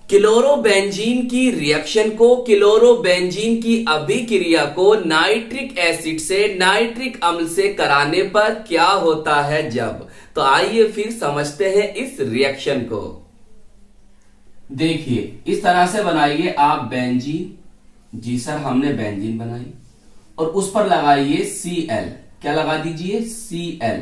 Chlorobenzene की reaction को, chlorobenzene की अभिक्रिया को नाइट्रिक एसिड से नाइट्रिक अम्ल से कराने पर क्या होता है जब। तो आइए फिर समझते हैं इस रिएक्शन को। देखिए इस तरह से बनाइए आप बेंजीन। जी सर हमने बेंजीन बनाई और उस पर लगाइए Cl। क्या लगा दीजिए Cl।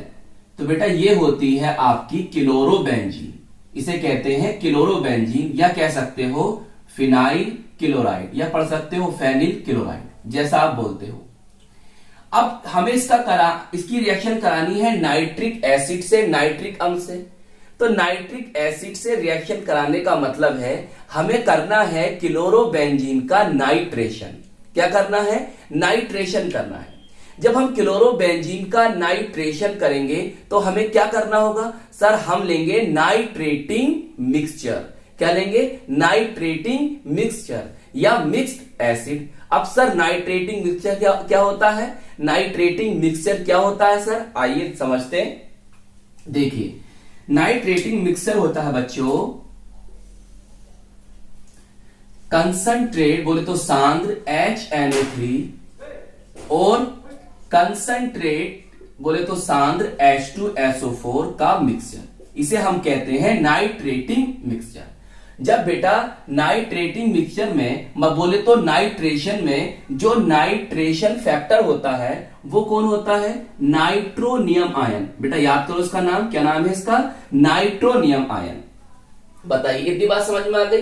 तो बेटा ये होती है आपकी क्लोरोबेंजीन। इसे कहते हैं क्लोरोबेंजीन या कह सकते हो फिनाइल क्लोराइड या पढ़ सकते हो फेनिल क्लोराइड, जैसा आप बोलते हो। अब हमें इसकी रिएक्शन करानी है नाइट्रिक एसिड से नाइट्रिक अम्ल से। तो नाइट्रिक एसिड से रिएक्शन कराने का मतलब है हमें करना है क्लोरोबेंजीन का नाइट्रेशन। क्या करना है? नाइट्रेशन करना है। जब हम क्लोरोबेंजीन का नाइट्रेशन करेंगे तो हमें क्या करना होगा? सर हम लेंगे नाइट्रेटिंग मिक्सचर। क्या लेंगे? नाइट्रेटिंग मिक्सचर या मिक्स्ड एसिड। अब सर नाइट्रेटिंग मिक्सचर क्या होता है? नाइट्रेटिंग मिक्सचर क्या होता है सर? आइए समझते हैं। देखिए नाइट्रेटिंग मिक्सचर होता है बच्चों कंसंट्रेट बोले तो सांद्र HNO3 और कंसंट्रेट बोले तो सांद्र H2SO4 का मिक्सचर। इसे हम कहते हैं नाइट्रेटिंग मिक्सचर। जब बेटा नाइट्रेटिंग मिक्सचर में बोले तो नाइट्रेशन में जो नाइट्रेशन फैक्टर होता है वो कौन होता है? Nitronium ion. बेटा याद करो इसका नाम। क्या नाम है इसका? Nitronium ion. बताइए इतनी बात समझ में आ गई?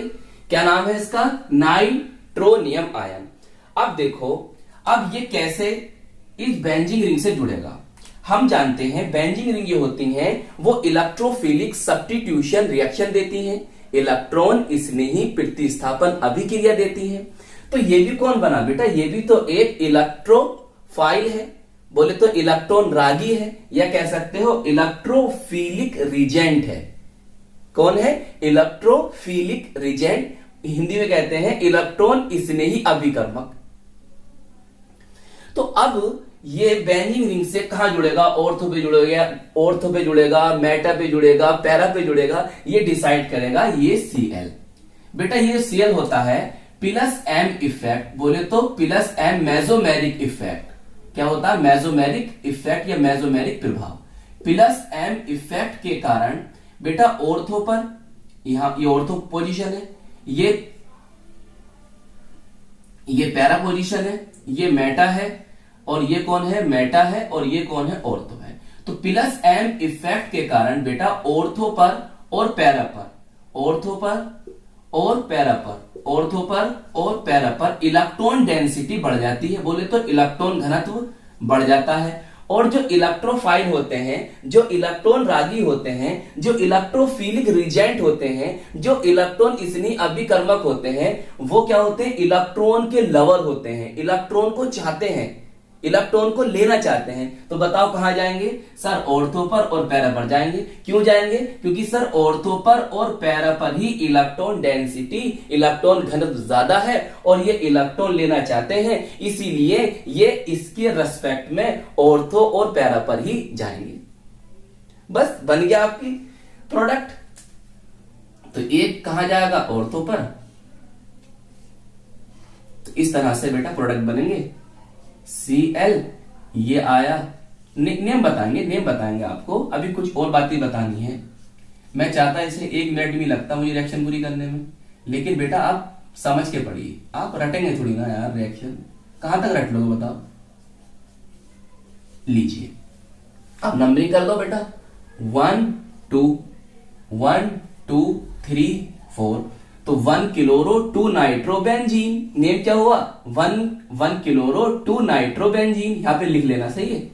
क्या नाम है इसका? Nitronium ion. अब देखो अब ये कैसे इस बेंजीन रिंग से जुड़ेगा। हम जानते हैं बेंजीन रिंग ये होती हैं वो इलेक्ट्रोफिलिक सब्स्टिट्यूशन रिएक्शन देती हैं, इलेक्ट्रॉन स्नेही प्रतिस्थापन अभिक्रिया देती है। तो ये भी कौन बना बेटा? ये भी तो एक इलेक्ट्रोफाइल है, बोले तो इलेक्ट्रॉन रागी है या कह सकते हो इलेक्ट्रोफिलिक रिजेंट है। कौन है? Electrophilic regent. हिंदी में कहते हैं इलेक्ट्रॉन स्नेही अभिकर्मक। तो अब ये बेंजीन रिंग से कहां जुड़ेगा? ऑर्थो पे जुड़ेगा, मेटा पे जुड़ेगा, पैरा पे जुड़ेगा, ये डिसाइड करेगा ये Cl। बेटा ये Cl होता है प्लस M इफेक्ट, बोले तो प्लस M मेसोमेरिक इफेक्ट। क्या होता है? मेसोमेरिक इफेक्ट या मेसोमेरिक प्रभाव। प्लस M इफेक्ट के कारण बेटा ऑर्थो पर, यहां ये ऑर्थो पोजीशन है, ये पैरा पोजीशन है, ये मेटा है और ये कौन है? मेटा है और ये कौन है? ऑर्थो है। तो प्लस M इफेक्ट के कारण बेटा ऑर्थो पर और पैरा पर, ऑर्थो पर और पैरा पर, ऑर्थो पर और पैरा पर इलेक्ट्रॉन डेंसिटी बढ़ जाती है, बोले तो इलेक्ट्रॉन घनत्व बढ़ जाता है। और जो इलेक्ट्रोफाइल होते हैं, जो इलेक्ट्रॉन रागी होते हैं, जो इलेक्ट्रोफिलिक रिजेंट होते हैं, जो इलेक्ट्रॉन स्नेही अभिकर्मक होते हैं, वो क्या होते हैं? इलेक्ट्रॉन के लवर होते हैं, इलेक्ट्रॉन को चाहते हैं, इलेक्ट्रॉन को लेना चाहते हैं। तो बताओ कहां जाएंगे? सर ऑर्थो पर और पैरा पर जाएंगे। क्यों जाएंगे? क्योंकि सर ऑर्थो पर और पैरा पर ही इलेक्ट्रॉन डेंसिटी, इलेक्ट्रॉन घनत्व ज्यादा है और ये इलेक्ट्रॉन लेना चाहते हैं, इसीलिए ये इसके रेस्पेक्ट में ऑर्थो और पैरा पर ही जाएंगे। बस बन गया आपकी प्रोडक्ट। तो एक कहां जाएगा? ऑर्थो पर। तो इस तरह से बेटा प्रोडक्ट बनेंगे। Cl ये आया। नेम बताएंगे आपको। अभी कुछ और बातें बतानी है। मैं चाहता इसे 1 मिनट भी लगता मुझे रिएक्शन पूरी करने में, लेकिन बेटा आप समझ के पढ़िए। आप रटेंगे थोड़ी ना यार रिएक्शन। कहां तक रट लोगे बताओ? लीजिए अब नंबरिंग कर दो बेटा। 1 2 1 2 3 4। तो 1 क्लोरो 2 नाइट्रोबेंजीन। नेम क्या हुआ? 1 क्लोरो 2 नाइट्रोबेंजीन। यहां पे लिख लेना, सही है।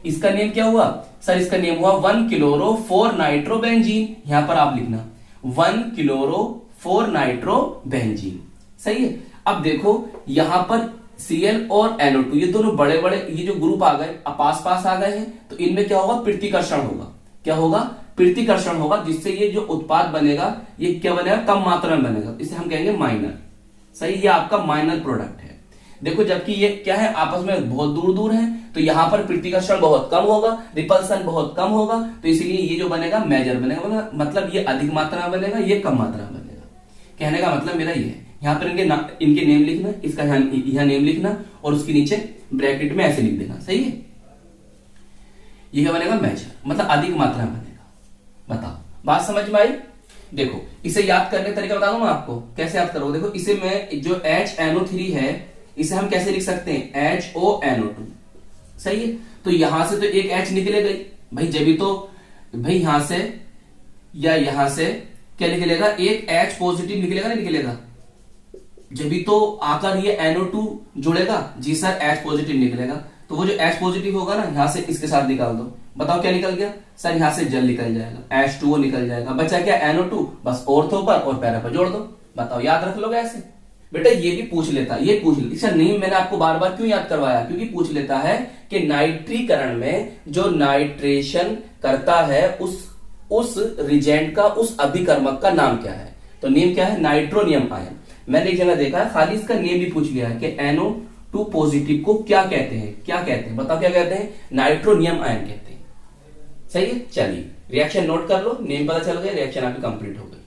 इसका नेम क्या हुआ? सर इसका नेम हुआ 1 क्लोरो 4 नाइट्रोबेंजीन। यहां पर आप लिखना 1 क्लोरो 4 नाइट्रोबेंजीन, सही है। अब देखो यहां पर Cl और NO2 ये दोनों बड़े बड़े ये जो ग्रुप आ गए, पास आ गए हैं, तो इनमें क्या होगा? प्रतिकर्षण होगा। क्या होगा? प्रतिकर्षण होगा, जिससे ये जो उत्पाद बनेगा ये क्या बनेगा? कम मात्रा में बनेगा। इसे हम कहेंगे माइनर, सही। ये आपका माइनर प्रोडक्ट है। देखो जबकि ये क्या है? आपस में बहुत दूर दूर है, तो यहां पर प्रतिकर्षण बहुत कम होगा, रिपल्सन बहुत कम होगा, तो इसीलिए ये जो बनेगा मेजर बनेगा। मतलब ये अधिक मात्रा में बनेगा, ये कम मात्रा में बनेगा। कहने का मतलब मेरा ये है, यहां पर इनके नेम लिखना, इसका यहां नेम लिखना और उसके नीचे ब्रैकेट में ऐसे लिख देना, सही है। ये क्या बनेगा, मेजर, मतलब अधिक मात्रा में बनेगा। बताओ बात समझ में आई। देखो इसे याद करने का तरीका बता दूं मैं आपको, कैसे याद करोगे। देखो इसे मैं जो HNO3 है इसे हम कैसे लिख सकते हैं, HONO2, सही है। तो यहां से तो एक H निकलेगा भाई, जब तो भाई यहां से या यहां से क्या निकलेगा, एक H पॉजिटिव निकलेगा, नहीं निकलेगा। जब तो आकर ये NO2 जुड़ेगा, जी सर H पॉजिटिव निकलेगा। तो वो जो H पॉजिटिव होगा ना, यहां से इसके साथ निकाल दो, बताओ क्या निकल गया सर, यहां से जल निकल जाएगा, H2O निकल जाएगा, बचा क्या NO2, बस ऑर्थो पर और पैरा पर जोड़ दो। बताओ याद रख लोगे ऐसे। बेटा ये भी पूछ लेता, ये पूछ लेता नहीं, मैंने आपको बार बार क्यों याद करवाया, क्योंकि पूछ लेता है कि नाइट्रीकरण में जो नाइट्रेशन करता है उस रिजेंट का, उस अभिकर्मक का नाम क्या है। तो नेम क्या है, नाइट्रोनियम आयन। मैंने एक जगह देखा है खाली इसका नेम भी पूछ लिया है कि NO2 पॉजिटिव को क्या कहते हैं, क्या कहते हैं, बताओ क्या कहते हैं, नाइट्रोनियम आयन कहते हैं, सही है। चलिए रिएक्शन नोट कर लो, नेम पता चल गया, रिएक्शन आपकी कंप्लीट हो गई।